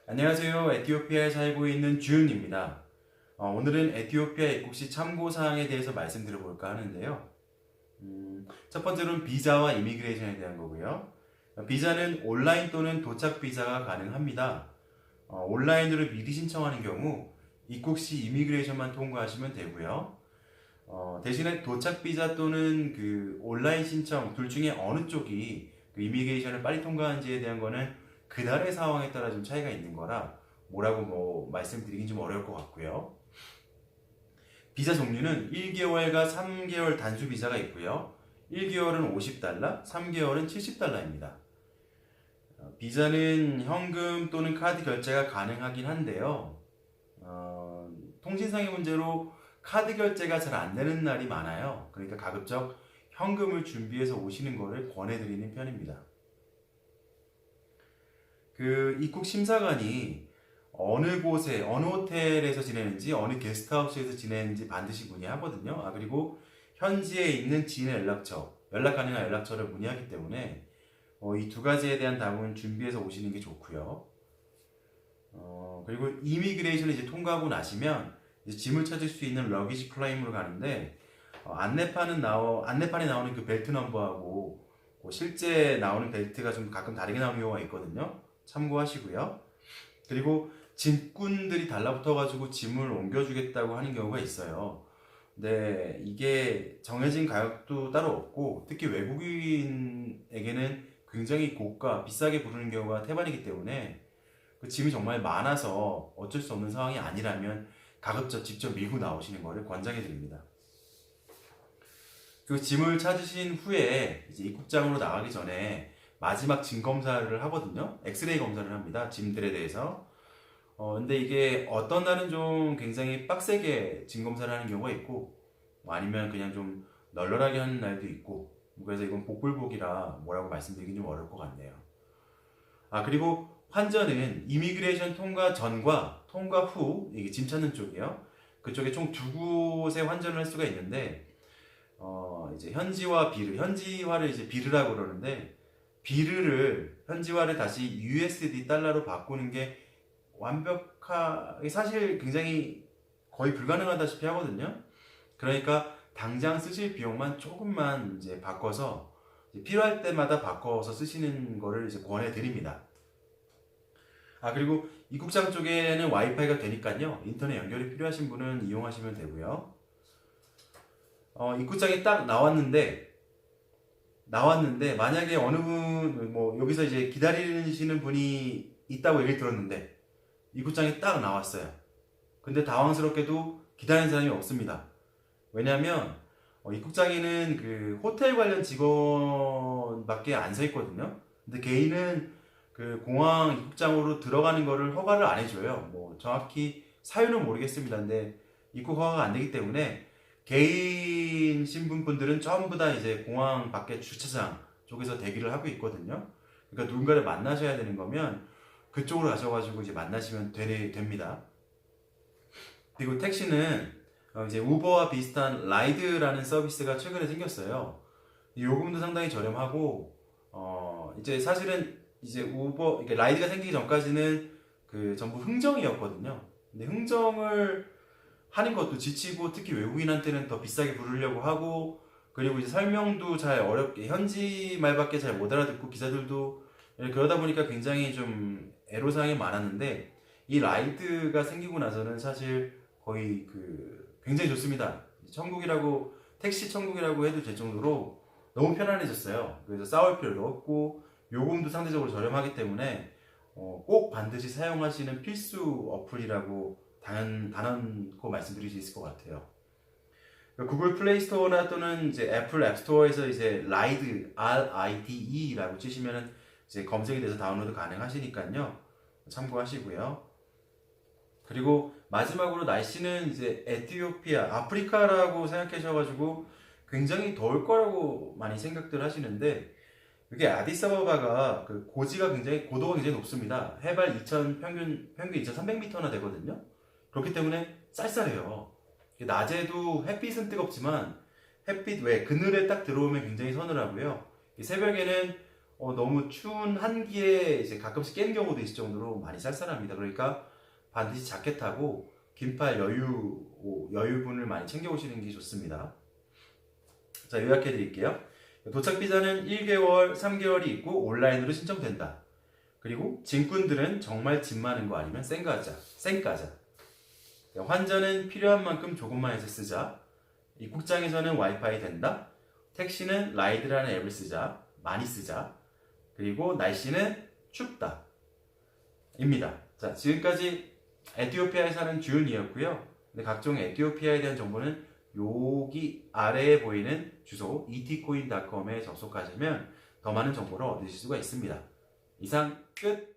안녕하세요. 에티오피아에 살고 있는 주윤입니다. 오늘은 에티오피아 입국 시 참고사항에 대해서 말씀드려볼까 하는데요. 첫 번째로는 비자와 이미그레이션에 대한 거고요. 비자는 온라인 또는 도착 비자가 가능합니다. 온라인으로 미리 신청하는 경우 입국 시 이미그레이션만 통과하시면 되고요. 대신에 도착 비자 또는 그 온라인 신청 둘 중에 어느 쪽이 그 이미그레이션을 빨리 통과하는지에 대한 거는 그날의 상황에 따라 좀 차이가 있는 거라 뭐라고 말씀드리긴 좀 어려울 것 같고요. 비자 종류는 1개월과 3개월 단수 비자가 있고요. 1개월은 50달러, 3개월은 70달러입니다. 비자는 현금 또는 카드 결제가 가능하긴 한데요. 통신상의 문제로 카드 결제가 잘 안 되는 날이 많아요. 그러니까 가급적 현금을 준비해서 오시는 것을 권해드리는 편입니다. 그 입국 심사관이 어느 곳에, 어느 호텔에서 지내는지, 어느 게스트하우스에서 지내는지 반드시 문의하거든요. 그리고 현지에 있는 지인의 연락처, 연락 가능한 연락처를 문의하기 때문에 이 두 가지에 대한 답은 준비해서 오시는 게 좋고요. 그리고 이미그레이션을 이제 통과하고 나시면 이제 짐을 찾을 수 있는 러기지 클레임으로 가는데 안내판에 나오는 그 벨트 넘버하고 실제 나오는 벨트가 좀 가끔 다르게 나오는 경우가 있거든요. 참고하시고요. 그리고 짐꾼들이 달라붙어가지고 짐을 옮겨주겠다고 하는 경우가 있어요. 근데 이게 정해진 가격도 따로 없고 특히 외국인에게는 굉장히 고가, 비싸게 부르는 경우가 태반이기 때문에 그 짐이 정말 많아서 어쩔 수 없는 상황이 아니라면 가급적 직접 밀고 나오시는 것을 권장해 드립니다. 그 짐을 찾으신 후에 이제 입국장으로 나가기 전에 마지막 짐 검사를 하거든요. 엑스레이 검사를 합니다. 짐들에 대해서. 근데 이게 어떤 날은 좀 굉장히 빡세게 짐 검사를 하는 경우가 있고, 아니면 그냥 좀 널널하게 하는 날도 있고, 그래서 이건 복불복이라 뭐라고 말씀드리긴 좀 어려울 것 같네요. 그리고 환전은 이미그레이션 통과 전과 통과 후, 이게 짐 찾는 쪽이요. 그쪽에 총 두 곳에 환전을 할 수가 있는데, 이제 현지화를 이제 비르라고 그러는데, 현지화를 다시 USD 달러로 바꾸는 게 사실 굉장히 거의 불가능하다시피 하거든요. 그러니까 당장 쓰실 비용만 조금만 이제 바꿔서 필요할 때마다 바꿔서 쓰시는 거를 이제 권해드립니다. 그리고 입국장 쪽에는 와이파이가 되니까요. 인터넷 연결이 필요하신 분은 이용하시면 되고요. 입국장이 딱 나왔는데 만약에 어느 분 여기서 이제 기다리시는 분이 있다고 얘기를 들었는데 입국장이 딱 나왔어요. 근데 당황스럽게도 기다리는 사람이 없습니다. 왜냐하면 입국장에는 그 호텔 관련 직원밖에 안 서 있거든요. 근데 개인은 그 공항 입국장으로 들어가는 거를 허가를 안 해줘요. 정확히 사유는 모르겠습니다. 근데 입국 허가가 안 되기 때문에 개인 신분분들은 전부 다 이제 공항 밖에 주차장 쪽에서 대기를 하고 있거든요. 그러니까 누군가를 만나셔야 되는 거면 그쪽으로 가셔가지고 이제 만나시면 됩니다. 그리고 택시는 이제 우버와 비슷한 라이드라는 서비스가 최근에 생겼어요. 요금도 상당히 저렴하고 이제 사실은 이제 이게 라이드가 생기기 전까지는 그 전부 흥정이었거든요. 근데 흥정을 하는 것도 지치고 특히 외국인한테는 더 비싸게 부르려고 하고 그리고 이제 설명도 잘 어렵게 현지 말밖에 잘 못 알아듣고 기사들도 그러다 보니까 굉장히 좀 애로사항이 많았는데 이 라이드가 생기고 나서는 사실 거의 굉장히 좋습니다. 택시 천국이라고 해도 될 정도로 너무 편안해졌어요. 그래서 싸울 필요도 없고 요금도 상대적으로 저렴하기 때문에 꼭 반드시 사용하시는 필수 어플이라고 단언코 말씀드릴 수 있을 것 같아요. 구글 플레이 스토어나 또는 이제 애플 앱 스토어에서 이제 라이드 RIDE라고 치시면은 이제 검색이 돼서 다운로드 가능하시니까요. 참고하시고요. 그리고 마지막으로 날씨는 이제 아프리카라고 생각하셔가지고 굉장히 더울 거라고 많이 생각들 하시는데 이게 아디스아바바가 고도가 굉장히 높습니다. 해발 평균 2,300m나 되거든요. 그렇기 때문에 쌀쌀해요. 낮에도 햇빛은 뜨겁지만 그늘에 딱 들어오면 굉장히 서늘하고요. 새벽에는 너무 추운 한기에 이제 가끔씩 깨는 경우도 있을 정도로 많이 쌀쌀합니다. 그러니까 반드시 자켓하고 긴팔 여유분을 많이 챙겨오시는 게 좋습니다. 자, 요약해 드릴게요. 도착 비자는 1개월, 3개월이 있고 온라인으로 신청된다. 그리고 짐꾼들은 정말 짐 많은 거 아니면 쌩까자. 환전은 필요한 만큼 조금만 해서 쓰자. 입국장에서는 와이파이 된다. 택시는 라이드라는 앱을 쓰자. 많이 쓰자. 그리고 날씨는 춥다. 입니다. 자, 지금까지 에티오피아에 사는 주윤이었고요. 각종 에티오피아에 대한 정보는 여기 아래에 보이는 주소 etcoin.com에 접속하시면 더 많은 정보를 얻으실 수가 있습니다. 이상 끝!